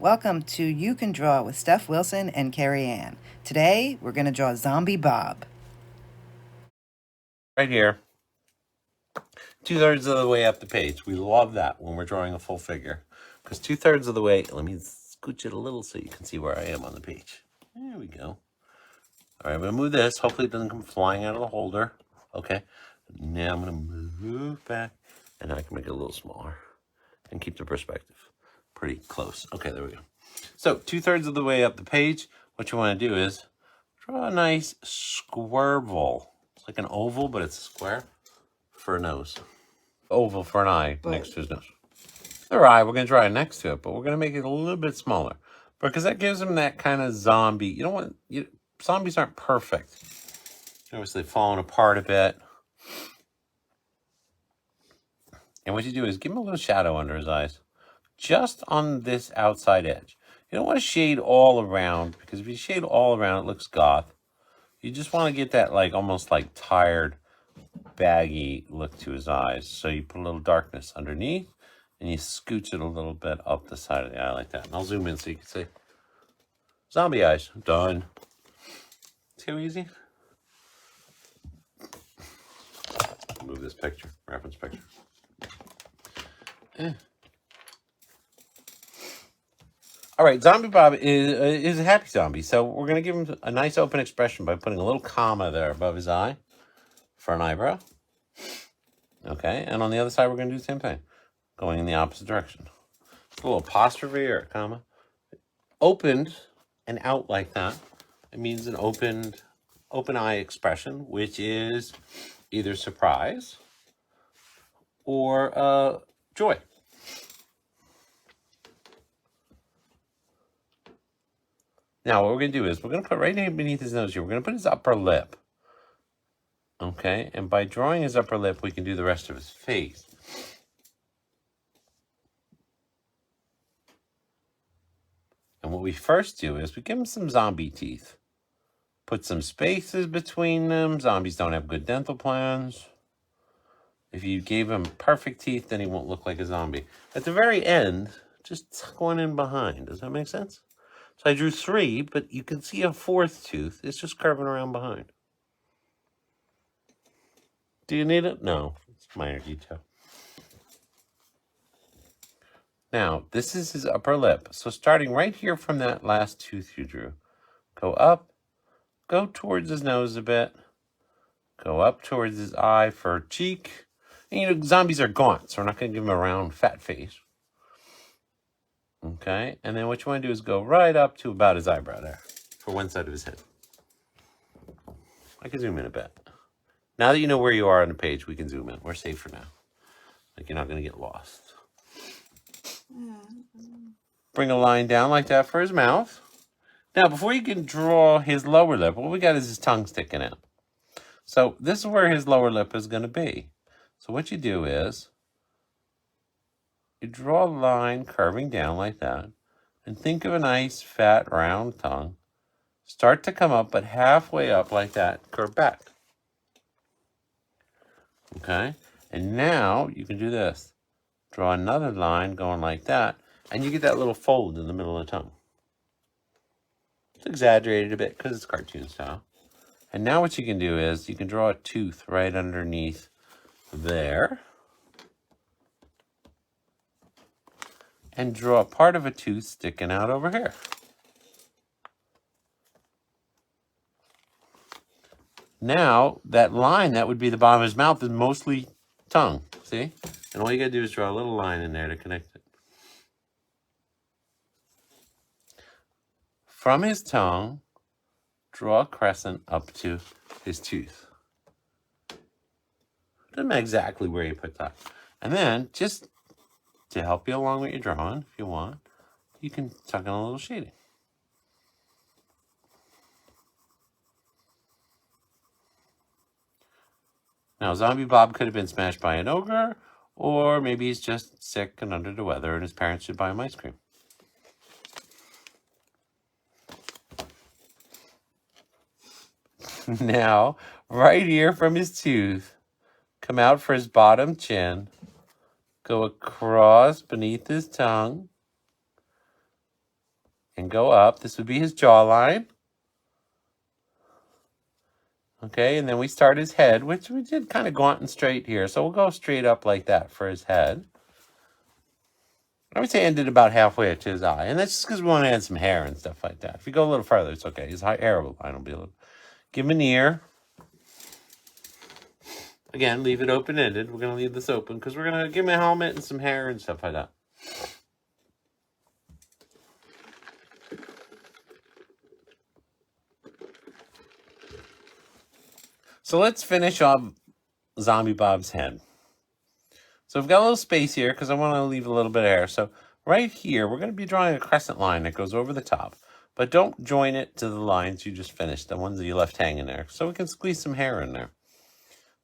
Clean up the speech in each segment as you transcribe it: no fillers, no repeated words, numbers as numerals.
Welcome to You Can Draw with Steph Wilson and Kerry Anne. Today, we're going to draw Zombie Bob. Right here. 2/3 of the way up the page. We love that when we're drawing a full figure. Because 2/3 of the way, let me scooch it a little so you can see where I am on the page. There we go. All right, I'm going to move this. Hopefully it doesn't come flying out of the holder. Okay. Now I'm going to move back. And I can make it a little smaller. And keep the perspective pretty close. Okay, there we go. So 2/3 of the way up the page, what you want to do is draw a nice squirrel. It's like an oval, but it's a square for a nose. Oval for an eye next to his nose. Their eye, we're going to draw it next to it, but we're going to make it a little bit smaller because that gives them that kind of zombie. You don't want, zombies aren't perfect. Obviously, falling apart a bit. And what you do is give him a little shadow under his eyes, just on this outside edge. You don't want to shade all around because if you shade all around, it looks goth. You just want to get that like almost like tired, baggy look to his eyes. So you put a little darkness underneath and you scooch it a little bit up the side of the eye like that. And I'll zoom in so you can see. Zombie eyes. Done. See how easy? Move this picture, reference picture. All right, Zombie Bob is a happy zombie. So we're going to give him a nice open expression by putting a little comma there above his eye for an eyebrow. Okay, and on the other side, we're going to do the same thing, going in the opposite direction. A little apostrophe or a comma. Opened and out like that. It means an open eye expression, which is either surprise or joy. Now, what we're going to do is we're going to put right beneath his nose here, we're going to put his upper lip. Okay, and by drawing his upper lip, we can do the rest of his face. And what we first do is we give him some zombie teeth. Put some spaces between them. Zombies don't have good dental plans. If you gave him perfect teeth, then he won't look like a zombie. At the very end, just tuck one in behind. Does that make sense? So I drew 3, but you can see a 4th tooth. It's just curving around behind. Do you need it? No, it's minor detail. Now, this is his upper lip. So starting right here from that last tooth you drew, go up, go towards his nose a bit, go up towards his eye for cheek. And, zombies are gaunt, so we're not going to give him a round, fat face. Okay, and then what you want to do is go right up to about his eyebrow there for one side of his head. I can zoom in a bit. Now that you know where you are on the page, we can zoom in. We're safe for now. Like, you're not going to get lost. Bring a line down like that for his mouth. Now, before you can draw his lower lip, what we got is his tongue sticking out. So this is where his lower lip is going to be. So what you do is you draw a line curving down like that and think of a nice, fat, round tongue. Start to come up, but halfway up like that, curve back. Okay? And now you can do this. Draw another line going like that, and you get that little fold in the middle of the tongue. It's exaggerated a bit because it's cartoon style. And now what you can do is you can draw a tooth right underneath there. And draw part of a tooth sticking out over here. Now, that line, that would be the bottom of his mouth, is mostly tongue, see? And all you gotta do is draw a little line in there to connect it. From his tongue, draw a crescent up to his tooth. Doesn't matter exactly where you put that. And then, just to help you along with your drawing, if you want, you can tuck in a little shading. Now, Zombie Bob could have been smashed by an ogre, or maybe he's just sick and under the weather and his parents should buy him ice cream. Now, right here from his tooth, come out for his bottom chin, go across beneath his tongue, and go up. This would be his jawline. Okay, and then we start his head, which we did kind of gaunt and straight here. So we'll go straight up like that for his head. I would say ended about halfway to his eye. And that's just because we want to add some hair and stuff like that. If you go a little further, it's okay. His hair line will be a little. Give him an ear. Again, leave it open-ended. We're going to leave this open because we're going to give him a helmet and some hair and stuff like that. So let's finish off Zombie Bob's head. So we've got a little space here because I want to leave a little bit of hair. So right here, we're going to be drawing a crescent line that goes over the top. But don't join it to the lines you just finished, the ones that you left hanging there. So we can squeeze some hair in there.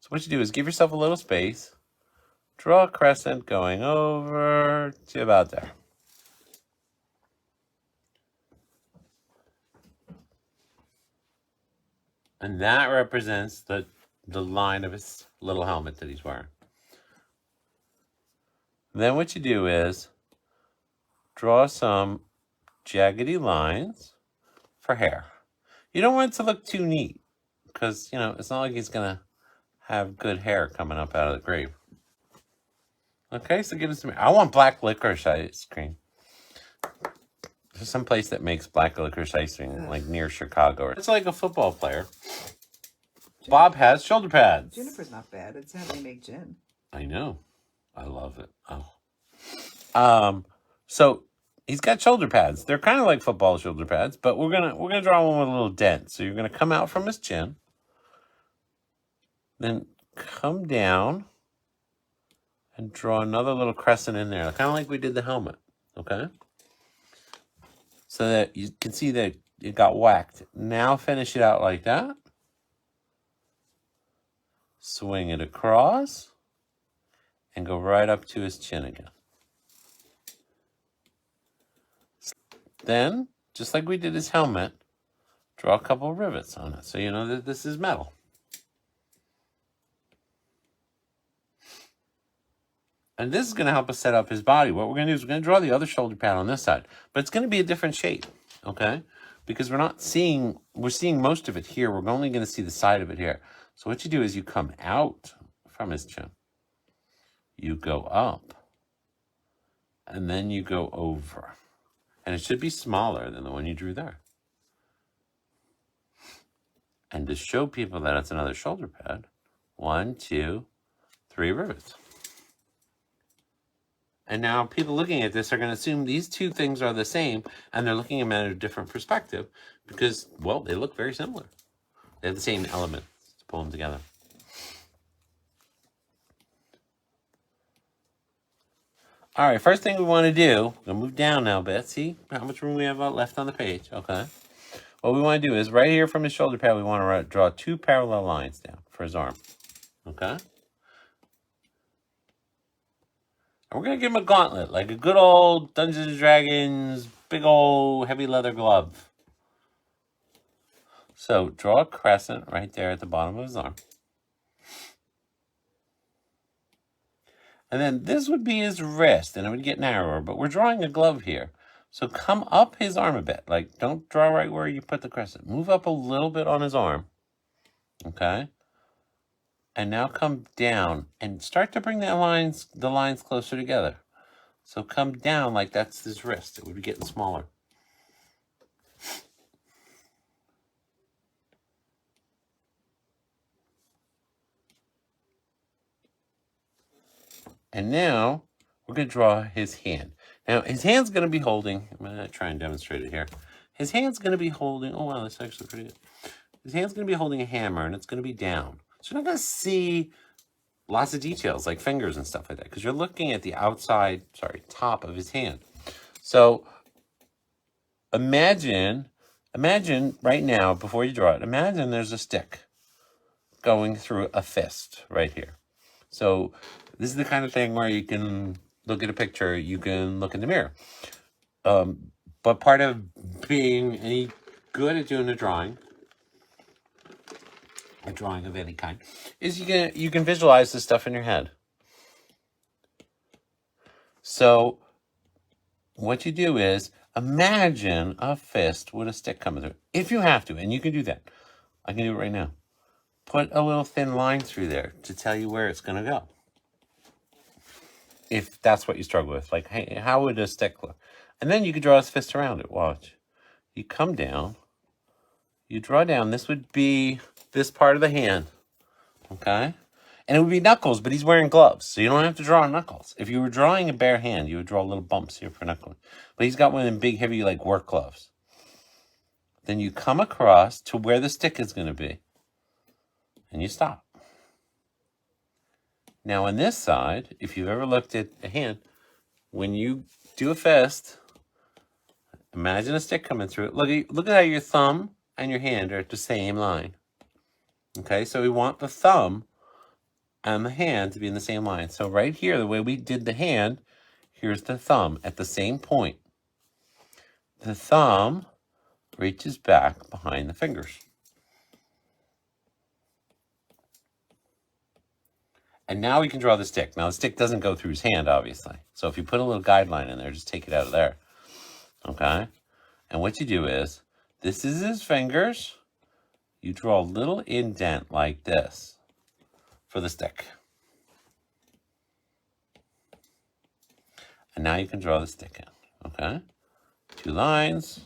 So what you do is give yourself a little space. Draw a crescent going over to about there. And that represents the line of his little helmet that he's wearing. Then what you do is draw some jaggedy lines for hair. You don't want it to look too neat because, you know, it's not like he's going to have good hair coming up out of the grave. Okay, so give us some. I want black licorice ice cream. There's some place that makes black licorice ice cream, like near Chicago. It's like a football player. Bob has shoulder pads. Jennifer's not bad. It's how they make gin. I know. I love it. Oh. So he's got shoulder pads. They're kind of like football shoulder pads, but we're gonna draw one with a little dent. So you're gonna come out from his chin, then come down and draw another little crescent in there, kind of like we did the helmet. Okay. So that you can see that it got whacked. Now finish it out like that. Swing it across and go right up to his chin again. Then, just like we did his helmet, draw a couple of rivets on it so you know that this is metal. And this is going to help us set up his body. What we're going to do is we're going to draw the other shoulder pad on this side. But it's going to be a different shape, okay? Because we're seeing most of it here. We're only going to see the side of it here. So what you do is you come out from his chin. You go up. And then you go over. And it should be smaller than the one you drew there. And to show people that it's another shoulder pad, 1, 2, 3 rivets. And now people looking at this are going to assume these two things are the same, and they're looking at them at a different perspective because, well, they look very similar. They have the same elements to pull them together. All right, first thing we want to do, I'm going to move down now a bit. See how much room we have left on the page, okay? What we want to do is right here from his shoulder pad, we want to draw 2 parallel lines down for his arm, okay? And we're going to give him a gauntlet, like a good old Dungeons & Dragons, big old heavy leather glove. So draw a crescent right there at the bottom of his arm. And then this would be his wrist, and it would get narrower, but we're drawing a glove here. So come up his arm a bit. Like, don't draw right where you put the crescent. Move up a little bit on his arm, okay? And now come down and start to bring the lines closer together. So come down like that's his wrist. It would be getting smaller. And now we're going to draw his hand. Now his hand's going to be holding, I'm going to try and demonstrate it here. His hand's going to be holding, oh wow, that's actually pretty good. His hand's going to be holding a hammer and it's going to be down. So you're not going to see lots of details like fingers and stuff like that because you're looking at the top of his hand. So imagine right now, before you draw it, imagine there's a stick going through a fist right here. So this is the kind of thing where you can look at a picture, you can look in the mirror. But part of being any good at doing a drawing of any kind, is you can visualize this stuff in your head. So what you do is imagine a fist with a stick coming through. If you have to, and you can do that. I can do it right now. Put a little thin line through there to tell you where it's going to go. If that's what you struggle with. Like, hey, how would a stick look? And then you could draw his fist around it. Watch. You come down. You draw down. This would be this part of the hand. Okay? And it would be knuckles, but he's wearing gloves, so you don't have to draw knuckles. If you were drawing a bare hand, you would draw little bumps here for knuckles. But he's got one of them big, heavy, like, work gloves. Then you come across to where the stick is going to be. And you stop. Now, on this side, if you've ever looked at a hand, when you do a fist, imagine a stick coming through it. Look at how your thumb and your hand are at the same line. Okay, so we want the thumb and the hand to be in the same line. So right here, the way we did the hand, here's the thumb at the same point. The thumb reaches back behind the fingers. And now we can draw the stick. Now the stick doesn't go through his hand, obviously. So if you put a little guideline in there, just take it out of there. Okay? And what you do is, this is his fingers. You draw a little indent like this for the stick. And now you can draw the stick in. Okay? 2 lines.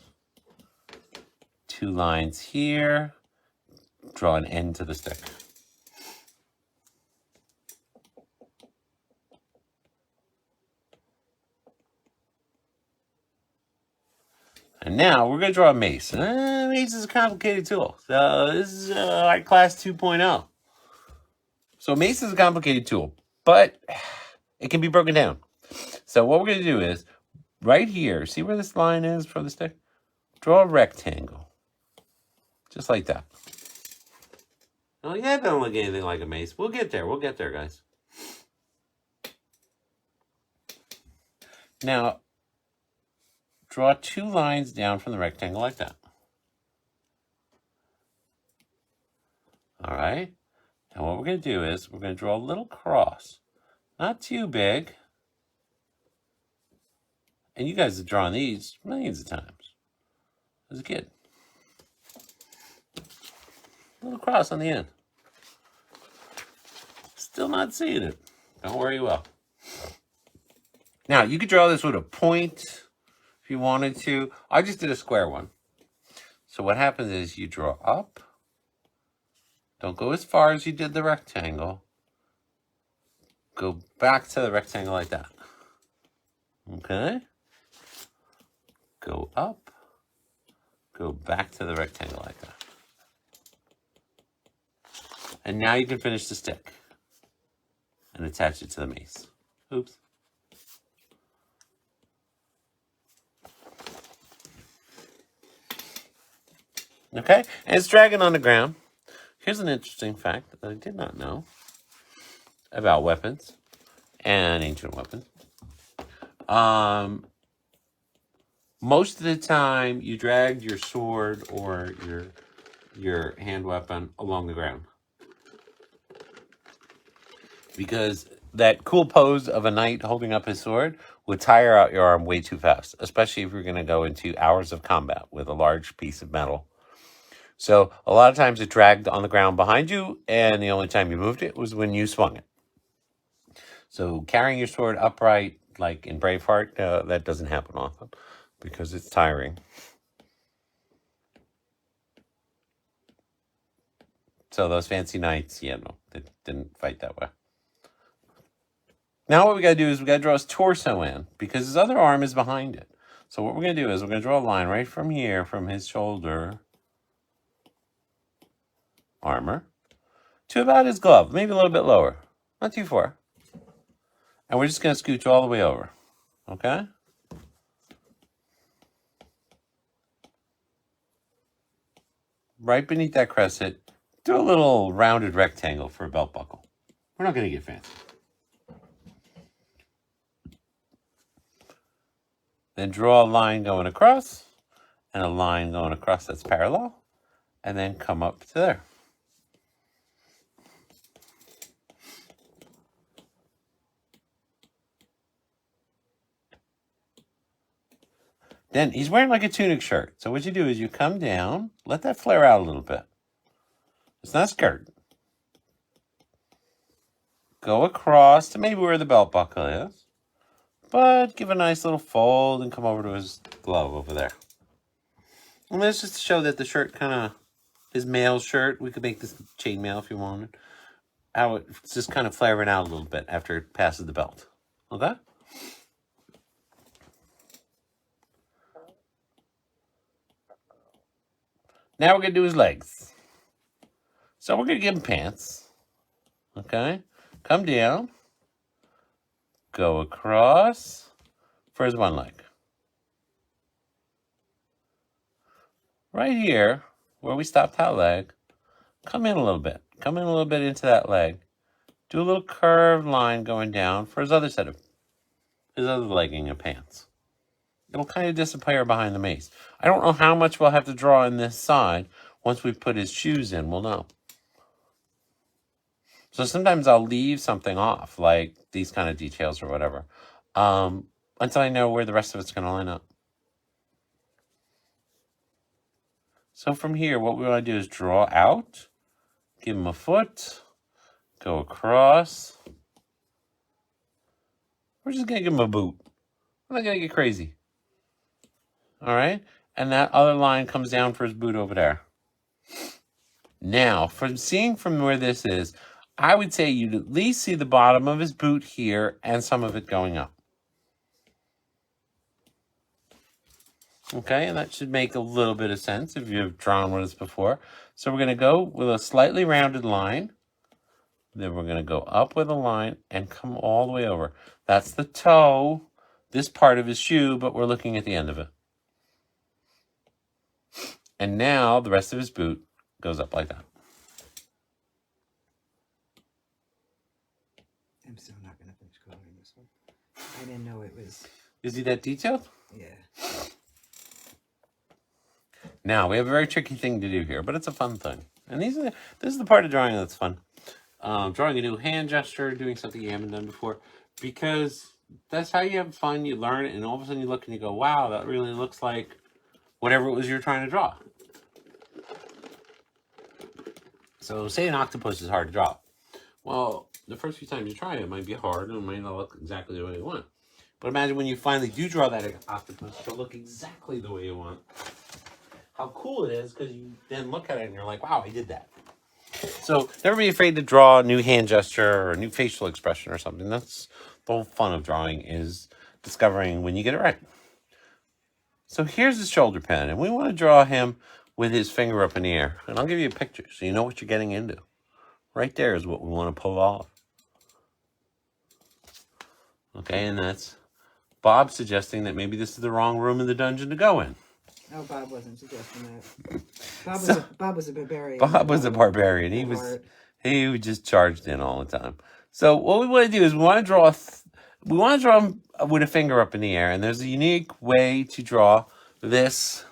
2 lines here. Draw an end to the stick. And now we're going to draw a mace. Mace is a complicated tool. So this is art class 2.0. So mace is a complicated tool, but it can be broken down. So what we're going to do is, right here, see where this line is for the stick? Draw a rectangle. Just like that. Oh, yeah, it don't look anything like a mace. We'll get there. We'll get there, guys. Now, draw 2 lines down from the rectangle like that. All right? And what we're going to do is we're going to draw a little cross. Not too big. And you guys have drawn these millions of times as a kid. A little cross on the end. Still not seeing it. Don't worry, you will. Now, you could draw this with a point if you wanted to. I just did a square one. So what happens is you draw up. Don't go as far as you did the rectangle. Go back to the rectangle like that. Okay? Go up. Go back to the rectangle like that. And now you can finish the stick and attach it to the mace. Oops. Okay? And it's dragging on the ground. Here's an interesting fact that I did not know about weapons and ancient weapons. Most of the time, you dragged your sword or your hand weapon along the ground. Because that cool pose of a knight holding up his sword would tire out your arm way too fast, especially if you're going to go into hours of combat with a large piece of metal. So a lot of times it dragged on the ground behind you, and the only time you moved it was when you swung it. So carrying your sword upright, like in Braveheart, that doesn't happen often because it's tiring. So those fancy knights, yeah, no, they didn't fight that way. Now what we got to do is we got to draw his torso in because his other arm is behind it. So what we're going to do is we're going to draw a line right from here, from his shoulder armor to about his glove, maybe a little bit lower, not too far. And we're just going to scooch all the way over, okay? Right beneath that crescent, do a little rounded rectangle for a belt buckle. We're not going to get fancy. Then draw a line going across and a line going across that's parallel, and then come up to there. Then he's wearing like a tunic shirt. So what you do is you come down, let that flare out a little bit. It's not a skirt. Go across to maybe where the belt buckle is. But give a nice little fold and come over to his glove over there. And that's just to show that the shirt kind of, his male shirt, we could make this chainmail if you wanted. How it's just kind of flaring out a little bit after it passes the belt. Okay? Now we're going to do his legs. So we're going to give him pants. Okay? Come down. Go across for his one leg. Right here, where we stopped that leg, come in a little bit. Come in a little bit into that leg. Do a little curved line going down for his other set of, his other legging and pants. It'll kind of disappear behind the mace. I don't know how much we'll have to draw in this side. Once we put his shoes in, we'll know. So sometimes I'll leave something off, like these kind of details or whatever, until I know where the rest of it's going to line up. So from here, what we want to do is draw out, give him a foot, go across. We're just going to give him a boot. We're not going to get crazy. All right? And that other line comes down for his boot over there. Now, from seeing from where this is, I would say you'd at least see the bottom of his boot here and some of it going up. Okay, and that should make a little bit of sense if you've drawn with us before. So we're going to go with a slightly rounded line. Then we're going to go up with a line and come all the way over. That's the toe, this part of his shoe, but we're looking at the end of it. And now the rest of his boot goes up like that. I'm still not going to finish coloring this one. I didn't know it was... Is he that detailed? Yeah. Now, we have a very tricky thing to do here, but it's a fun thing. And this is the part of drawing that's fun. Drawing a new hand gesture, doing something you haven't done before. Because that's how you have fun, you learn it, and all of a sudden you look and you go, wow, that really looks like whatever it was you're trying to draw. So say an octopus is hard to draw. Well, the first few times you try it, it might be hard and it might not look exactly the way you want. But imagine when you finally do draw that octopus, it'll look exactly the way you want. How cool it is, because you then look at it and you're like, wow, I did that. So never be afraid to draw a new hand gesture or a new facial expression or something. That's the whole fun of drawing, is discovering when you get it right. So here's his shoulder pin, and we want to draw him with his finger up in the air. And I'll give you a picture so you know what you're getting into. Right there is what we want to pull off. Okay, and that's Bob suggesting that maybe this is the wrong room in the dungeon to go in. No, Bob wasn't suggesting that. Bob was a barbarian. Bob was a barbarian. He just charged in all the time. So what we want to do is we want to draw him with a finger up in the air, and there's a unique way to draw this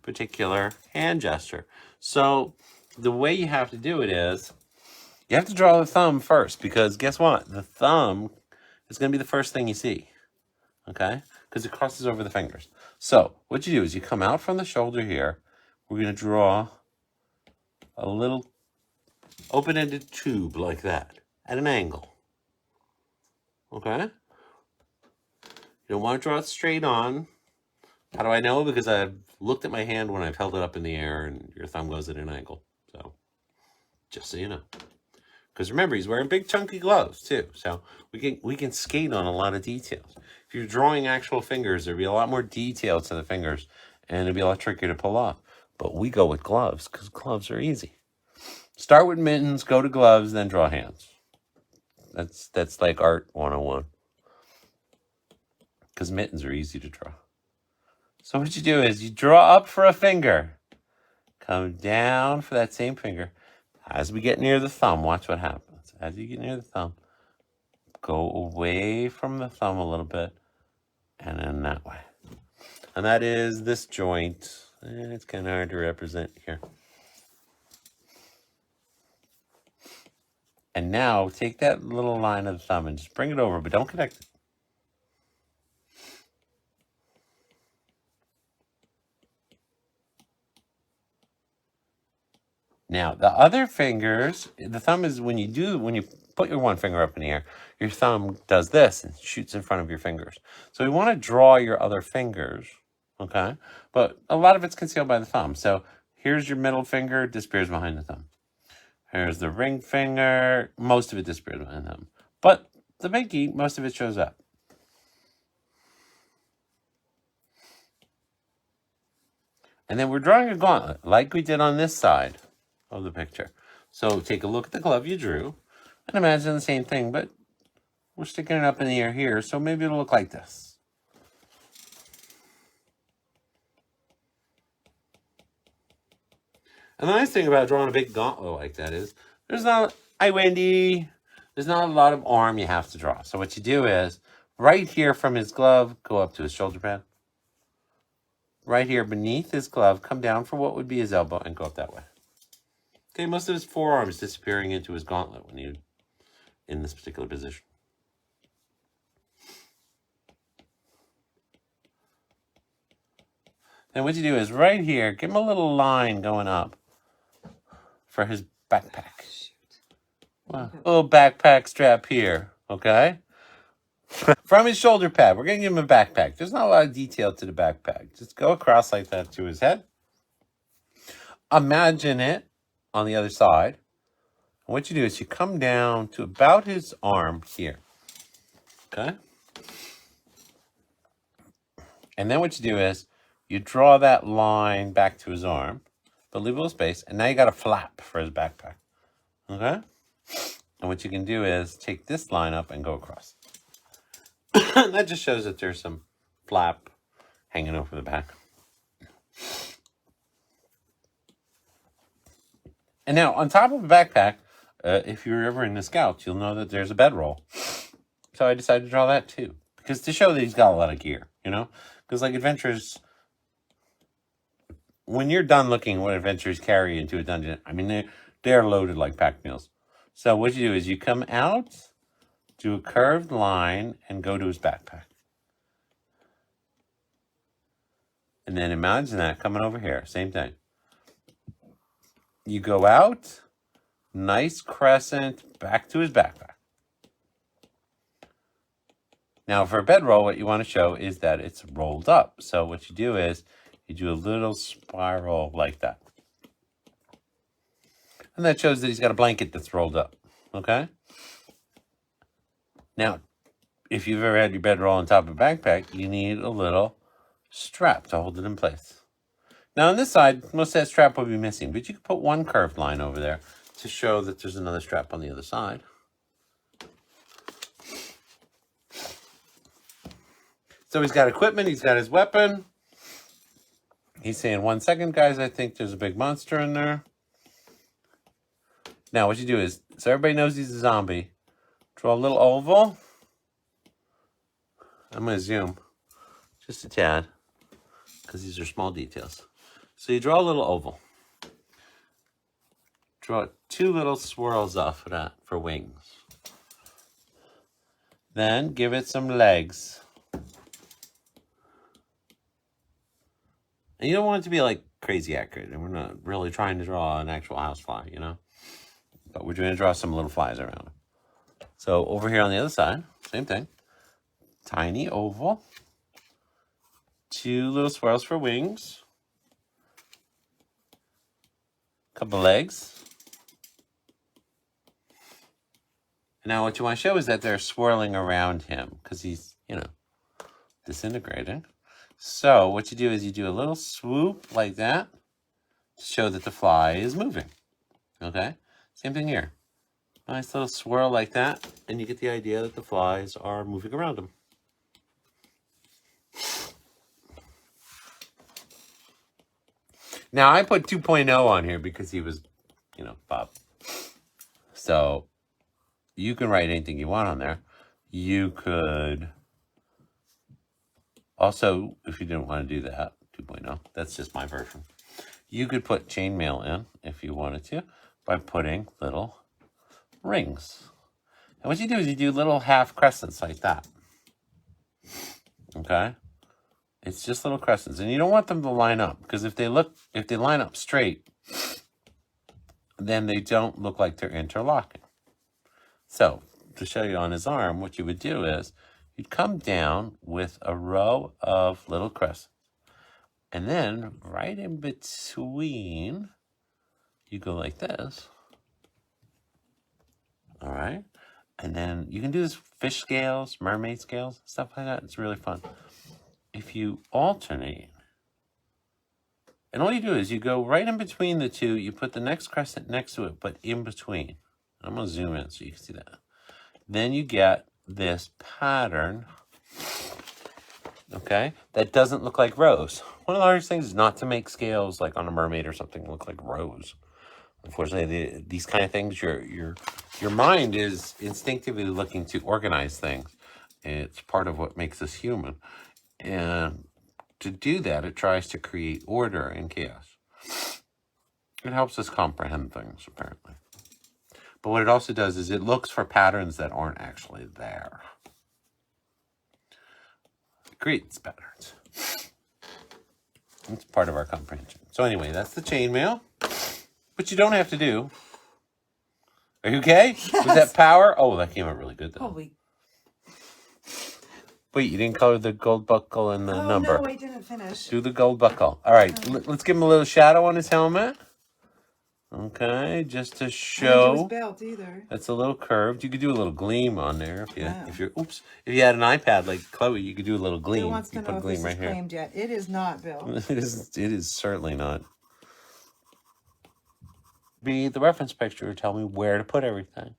particular hand gesture. So the way you have to do it is you have to draw the thumb first, because guess what? The thumb is going to be the first thing you see. Okay? Because it crosses over the fingers. So what you do is you come out from the shoulder here. We're going to draw a little open-ended tube like that at an angle. Okay? You don't want to draw it straight on. How do I know? Because I've looked at my hand when I've held it up in the air and your thumb goes at an angle. So just so you know. Because remember, he's wearing big chunky gloves too. So we can skate on a lot of details. If you're drawing actual fingers, there'd be a lot more detail to the fingers, and it'd be a lot trickier to pull off. But we go with gloves because gloves are easy. Start with mittens, go to gloves, then draw hands. That's like art 101. Because mittens are easy to draw. So what you do is you draw up for a finger. Come down for that same finger. As we get near the thumb, watch what happens. As you get near the thumb, go away from the thumb a little bit, and then that way. And that is this joint. It's kind of hard to represent here. And now take that little line of the thumb and just bring it over, but don't connect it. Now, the other fingers, the thumb is when you put your one finger up in the air, your thumb does this and shoots in front of your fingers. So we want to draw your other fingers, okay? But a lot of it's concealed by the thumb. So here's your middle finger, disappears behind the thumb. Here's the ring finger, most of it disappears behind the thumb. But the pinky, most of it shows up. And then we're drawing a gauntlet, like we did on this side of the picture. So take a look at the glove you drew, and imagine the same thing, but we're sticking it up in the air here, so maybe it'll look like this. And the nice thing about drawing a big gauntlet like that is, there's not a lot of arm you have to draw. So what you do is, right here from his glove, go up to his shoulder pad. Right here beneath his glove, come down for what would be his elbow and go up that way. Okay, most of his forearm is disappearing into his gauntlet when you're in this particular position. Then what you do is right here, give him a little line going up for his backpack. Well, a little backpack strap here, okay? From his shoulder pad, we're going to give him a backpack. There's not a lot of detail to the backpack. Just go across like that to his head. Imagine it on the other side. And what you do is you come down to about his arm here. Okay? And then what you do is you draw that line back to his arm, but leave a little space, and now you got a flap for his backpack. Okay? And what you can do is take this line up and go across. That just shows that there's some flap hanging over the back. And now, on top of a backpack, if you're ever in the Scouts, you'll know that there's a bedroll. So I decided to draw that too. Because to show that he's got a lot of gear, you know? Because like adventurers, when you're done looking at what adventurers carry into a dungeon, I mean, they're loaded like packed meals. So what you do is you come out, do a curved line, and go to his backpack. And then imagine that coming over here, same thing. You go out, nice crescent, back to his backpack. Now for a bedroll, what you want to show is that it's rolled up. So what you do is you do a little spiral like that. And that shows that he's got a blanket that's rolled up, okay? Now, if you've ever had your bedroll on top of a backpack, you need a little strap to hold it in place. Now on this side, most of that strap will be missing, but you can put one curved line over there to show that there's another strap on the other side. So he's got equipment, he's got his weapon. He's saying, 1 second, guys, I think there's a big monster in there. Now what you do is, so everybody knows he's a zombie, draw a little oval. I'm going to zoom just a tad, because these are small details. So you draw a little oval. Draw 2 little swirls off of that for wings. Then give it some legs. And you don't want it to be like crazy accurate. And we're not really trying to draw an actual housefly, you know. But we're going to draw some little flies around it. So over here on the other side, same thing. Tiny oval. 2 little swirls for wings. Couple legs. And now what you want to show is that they're swirling around him because he's, you know, disintegrating. So what you do is you do a little swoop like that to show that the fly is moving. Okay? Same thing here. Nice little swirl like that, and you get the idea that the flies are moving around him. Now I put 2.0 on here because he was, you know, Bob. So you can write anything you want on there. You could also, if you didn't want to do that, 2.0, that's just my version. You could put chainmail in if you wanted to by putting little rings. And what you do is you do little half crescents like that. Okay? It's just little crescents. And you don't want them to line up because if they line up straight, then they don't look like they're interlocking. So, to show you on his arm, what you would do is you'd come down with a row of little crescents. And then right in between, you go like this. All right. And then you can do this fish scales, mermaid scales, stuff like that. It's really fun. If you alternate, and all you do is you go right in between the two, you put the next crescent next to it, but in between. I'm going to zoom in so you can see that. Then you get this pattern, okay, that doesn't look like rows. One of the hardest things is not to make scales like on a mermaid or something look like rows. Unfortunately, these kind of things, your mind is instinctively looking to organize things. It's part of what makes us human. And to do that, it tries to create order and chaos. It helps us comprehend things, apparently. But what it also does is it looks for patterns that aren't actually there. It creates patterns. It's part of our comprehension. So anyway, that's the chainmail. But you don't have to do. Are you okay? Yes. Was that power? Oh, that came out really good, though. Holy. Wait, you didn't color the gold buckle and the number. No, I didn't finish. Do the gold buckle. All right, let's give him a little shadow on his helmet. Okay, just to show. His belt either. That's a little curved. You could do a little gleam on there if you had an iPad like Chloe, you could do a little gleam. Bill wants to you know put a if gleam this right is here. claimed yet. It is not, Bill. It is certainly not. Be the reference picture. Tell me where to put everything.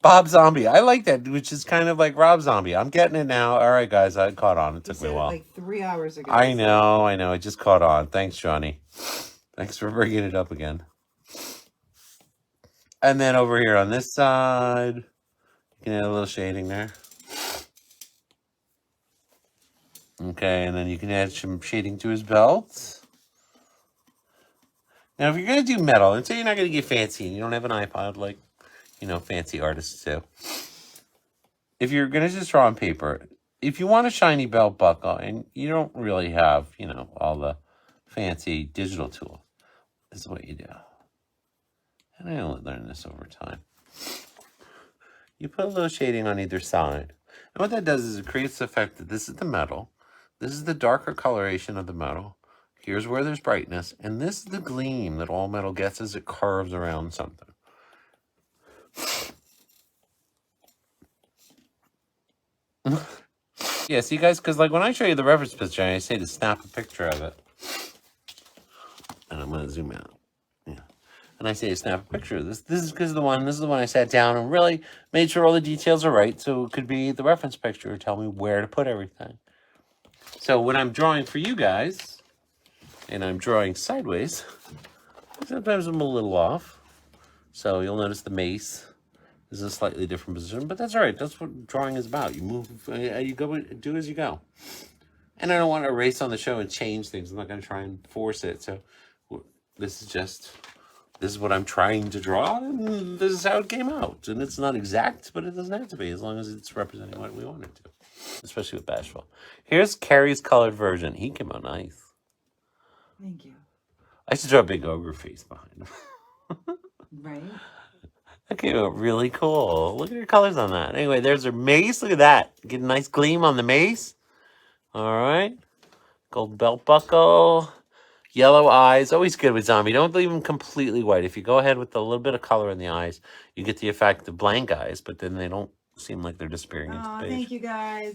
Bob Zombie. I like that, which is kind of like Rob Zombie. I'm getting it now. All right, guys, I caught on. It took me a while. Like 3 hours ago. I know. I just caught on. Thanks, Johnny. Thanks for bringing it up again. And then over here on this side, you can add a little shading there. Okay, and then you can add some shading to his belt. Now, if you're going to do metal, and say you're not going to get fancy, and you don't have an iPod like, fancy artists do. If you're going to just draw on paper, if you want a shiny belt buckle, and you don't really have, all the fancy digital tools, this is what you do. And I only learned this over time. You put a little shading on either side. And what that does is it creates the effect that this is the metal. This is the darker coloration of the metal. Here's where there's brightness. And this is the gleam that all metal gets as it curves around something. Yeah, see, guys, because like when I show you the reference picture, I say to snap a picture of it. And I'm going to zoom out. Yeah. And I say to snap a picture of this. This is because this is the one I sat down and really made sure all the details are right. So it could be the reference picture or tell me where to put everything. So when I'm drawing for you guys, and I'm drawing sideways, sometimes I'm a little off. So you'll notice the mace is a slightly different position, but that's all right. That's what drawing is about. You move, you go, do as you go. And I don't want to erase on the show and change things. I'm not going to try and force it. So this is what I'm trying to draw, and this is how it came out. And it's not exact, but it doesn't have to be, as long as it's representing what we want it to. Especially with Bashful. Here's Carrie's colored version. He came out nice. Thank you. I should draw a big ogre face behind him. Right? That came out really cool. Look at your colors on that. Anyway, there's her mace. Look at that. Get a nice gleam on the mace. All right. Gold belt buckle. Yellow eyes. Always good with Zombie. Don't leave them completely white. If you go ahead with a little bit of color in the eyes, you get the effect of blank eyes, but then they don't seem like they're disappearing into the page. Thank you, guys.